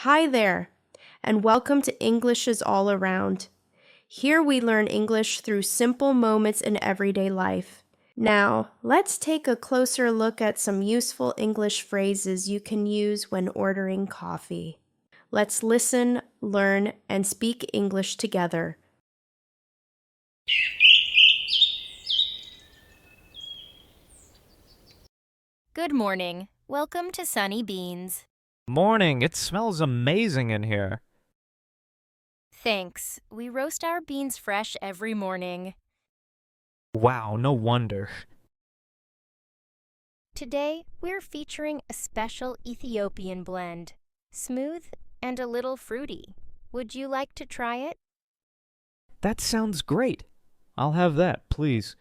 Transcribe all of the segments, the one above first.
Hi there, and welcome to English is All Around. Here we learn English through simple moments in everyday life. Now, let's take a closer look at some useful English phrases you can use when ordering coffee. Let's listen, learn, and speak English together. Good morning. Welcome to Sunny Beans. Morning, it smells amazing in here. Thanks. We roast our beans fresh every morning. Wow, no wonder. Today, we're featuring a special Ethiopian blend, smooth and a little fruity. Would you like to try it? That sounds great. I'll have that, please.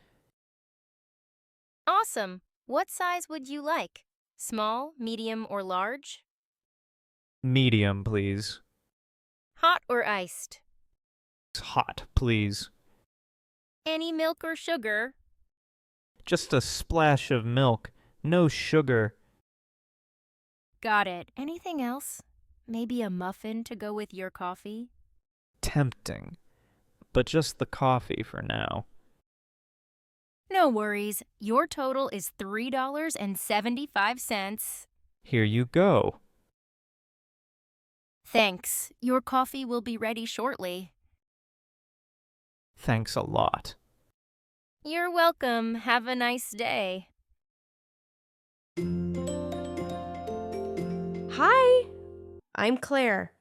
Awesome. What size would you like? Small, medium, or large? Medium, please. Hot or iced? Hot, please. Any milk or sugar? Just a splash of milk, no sugar. Got it. Anything else? Maybe a muffin to go with your coffee? Tempting. But just the coffee for now. No worries. Your total is $3.75. Here you go. Thanks. Your coffee will be ready shortly. Thanks a lot. You're welcome. Have a nice day. Hi, I'm Claire.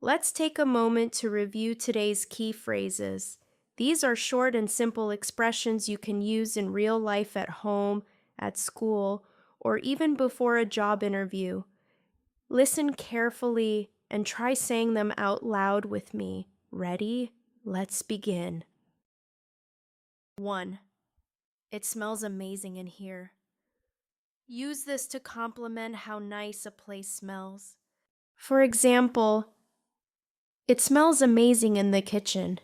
Let's take a moment to review today's key phrases. These are short and simple expressions you can use in real life at home, at school, or even before a job interview. Listen carefully and try saying them out loud with me. Ready? Let's begin. 1. It smells amazing in here. Use this to compliment how nice a place smells. For example, it smells amazing in the kitchen.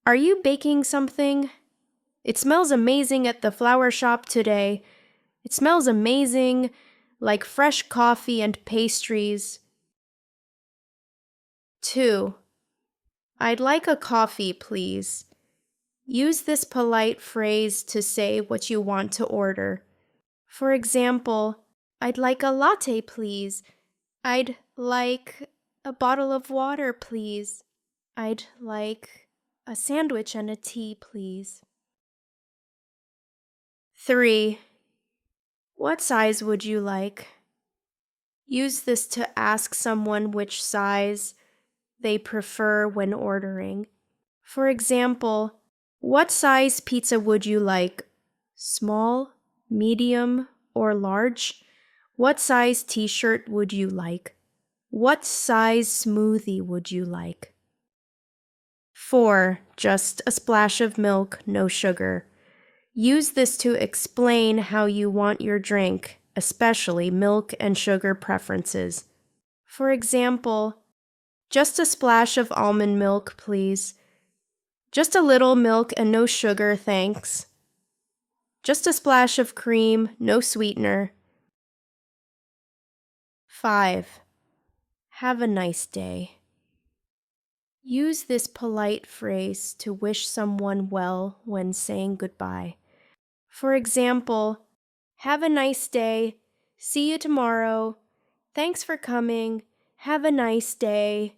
Are you baking something? It smells amazing at the flower shop today. It smells amazing, like fresh coffee and pastries. 2. I'd like a coffee, please. Use this polite phrase to say what you want to order. For example, I'd like a latte, please. I'd like a bottle of water, please. I'd like a sandwich and a tea, please. 3. What size would you like? Use this to ask someone which size they prefer when ordering. For example, what size pizza would you like? Small, medium, or large? What size t-shirt would you like? What size smoothie would you like? 4. Just a splash of milk, no sugar. Use this to explain how you want your drink, especially milk and sugar preferences. For example, just a splash of almond milk, please. Just a little milk and no sugar, thanks. Just a splash of cream, no sweetener. 5. Have a nice day. Use this polite phrase to wish someone well when saying goodbye. For example, have a nice day. See you tomorrow. Thanks for coming. Have a nice day.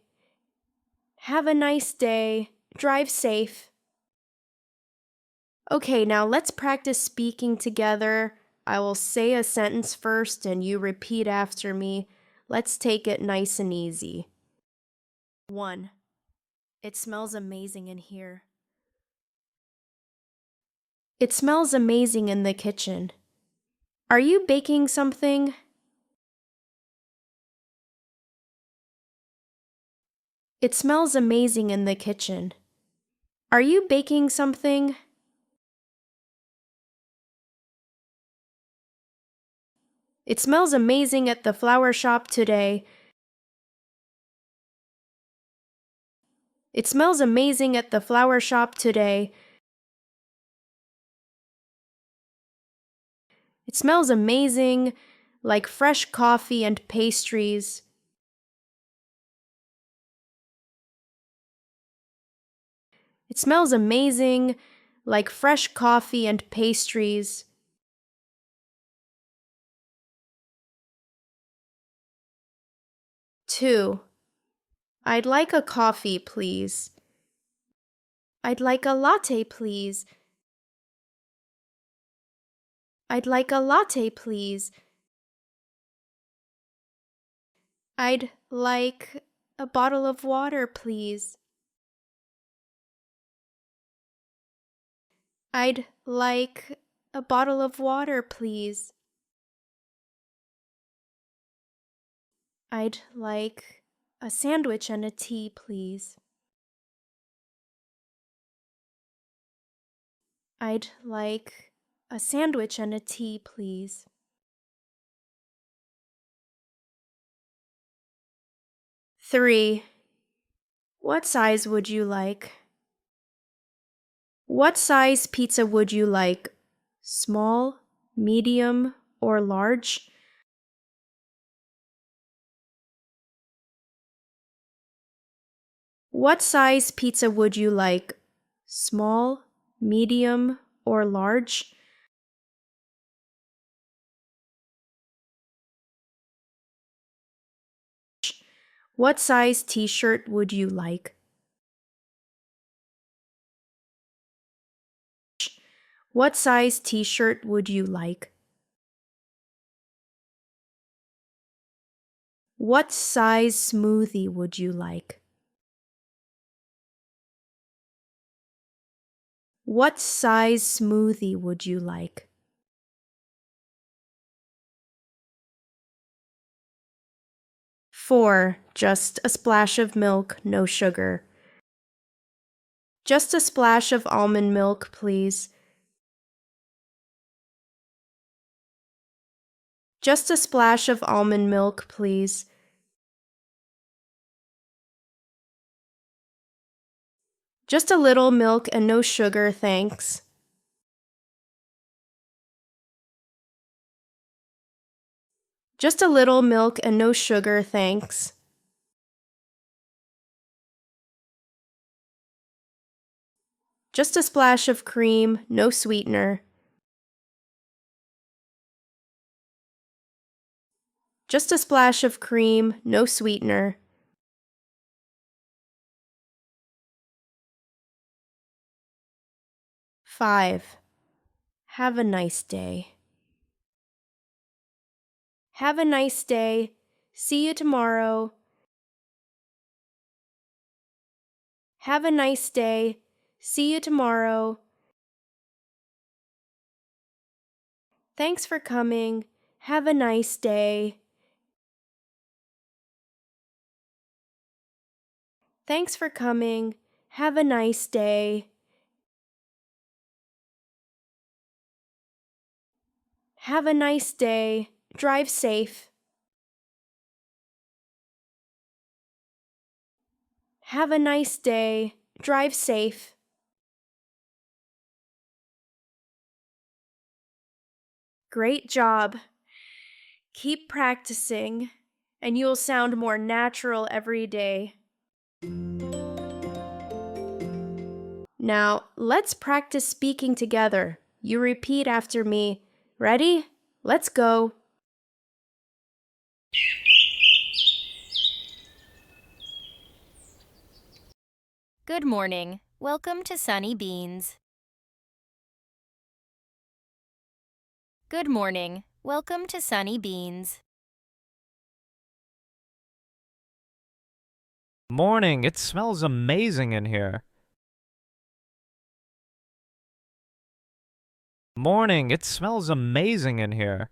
Have a nice day. Drive safe. Okay, now let's practice speaking together. I will say a sentence first and you repeat after me. Let's take it nice and easy. 1. It smells amazing in here. It smells amazing in the kitchen. Are you baking something? It smells amazing in the kitchen. Are you baking something? It smells amazing at the flower shop today. It smells amazing at the flower shop today. It smells amazing, like fresh coffee and pastries. smells amazing, like fresh coffee and pastries. 2. I'd like a coffee, please. I'd like a latte, please. I'd like a latte, please. I'd like a bottle of water, please. I'd like a bottle of water, please. I'd like a sandwich and a tea, please. I'd like a sandwich and a tea, please. 3. What size would you like? What size pizza would you like? Small, medium, or large? What size pizza would you like? Small, medium, or large? What size t-shirt would you like? What size t-shirt would you like? What size smoothie would you like? What size smoothie would you like? 4. Just a splash of milk, no sugar. Just a splash of almond milk, please. Just a splash of almond milk, please. Just a little milk and no sugar, thanks. Just a little milk and no sugar, thanks. Just a splash of cream, no sweetener. Just a splash of cream, no sweetener. 5. Have a nice day. Have a nice day. See you tomorrow. Have a nice day. See you tomorrow. Thanks for coming. Have a nice day. Thanks for coming. Have a nice day. Have a nice day. Drive safe. Have a nice day. Drive safe. Great job. Keep practicing, and you'll sound more natural every day. Now, let's practice speaking together. You repeat after me. Ready? Let's go. Good morning. Welcome to Sunny Beans. Good morning. Welcome to Sunny Beans. Morning, it smells amazing in here. Morning, it smells amazing in here.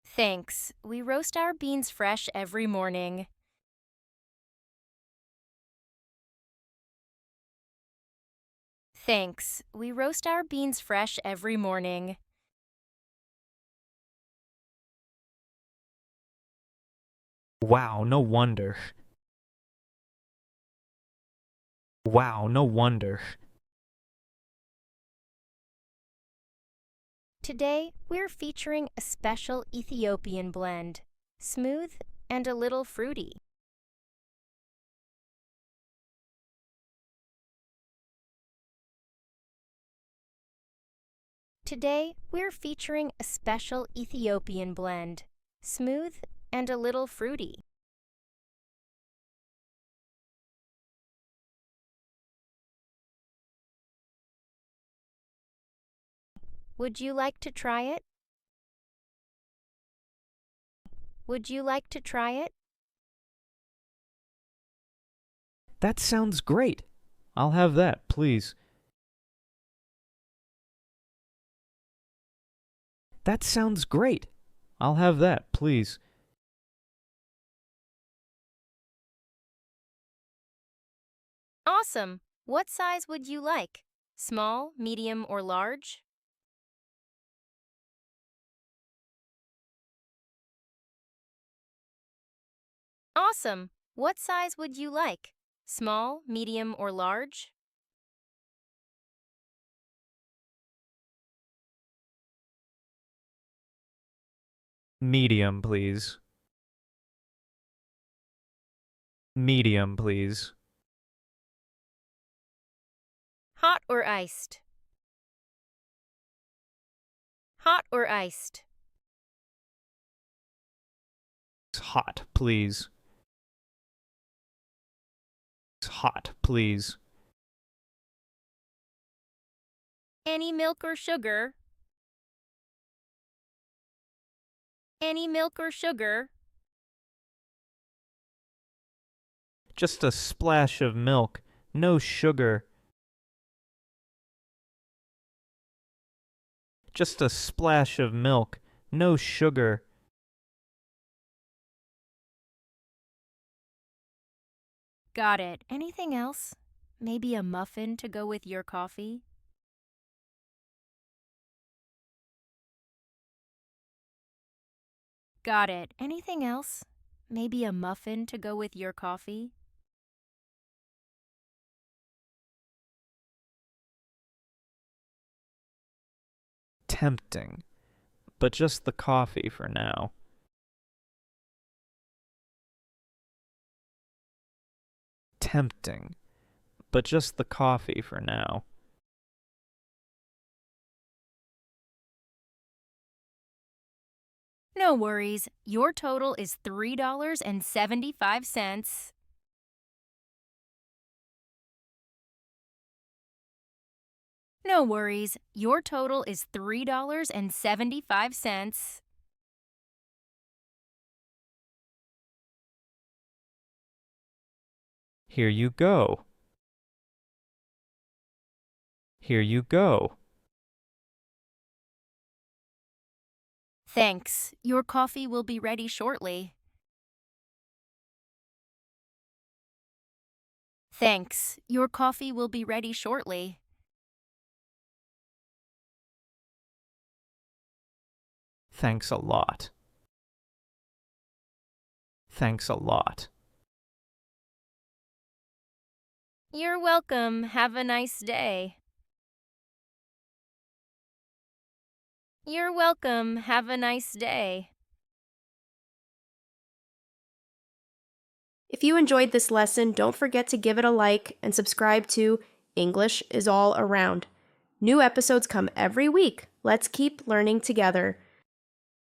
Thanks. We roast our beans fresh every morning. Thanks. We roast our beans fresh every morning. Wow, no wonder. Wow, no wonder. Today, we're featuring a special Ethiopian blend, smooth and a little fruity. Today, we're featuring a special Ethiopian blend, smooth and a little fruity. Would you like to try it? Would you like to try it? That sounds great. I'll have that, please. That sounds great. I'll have that, please. Awesome! What size would you like? Small, medium, or large? Awesome! What size would you like? Small, medium, or large? Medium, please. Medium, please. Hot or iced? Hot or iced? Hot, please. Hot, please. Any milk or sugar? Any milk or sugar? Just a splash of milk, no sugar. Just a splash of milk, no sugar. Got it. Anything else? Maybe a muffin to go with your coffee? Got it. Anything else? Maybe a muffin to go with your coffee? Tempting, but just the coffee for now. Tempting, but just the coffee for now. No worries. Your total is $3.75. No worries. Your total is $3.75. Here you go. Here you go. Thanks. Your coffee will be ready shortly. Thanks. Your coffee will be ready shortly. Thanks a lot. Thanks a lot. You're welcome. Have a nice day. You're welcome. Have a nice day. If you enjoyed this lesson, don't forget to give it a like and subscribe to English is All Around. New episodes come every week. Let's keep learning together.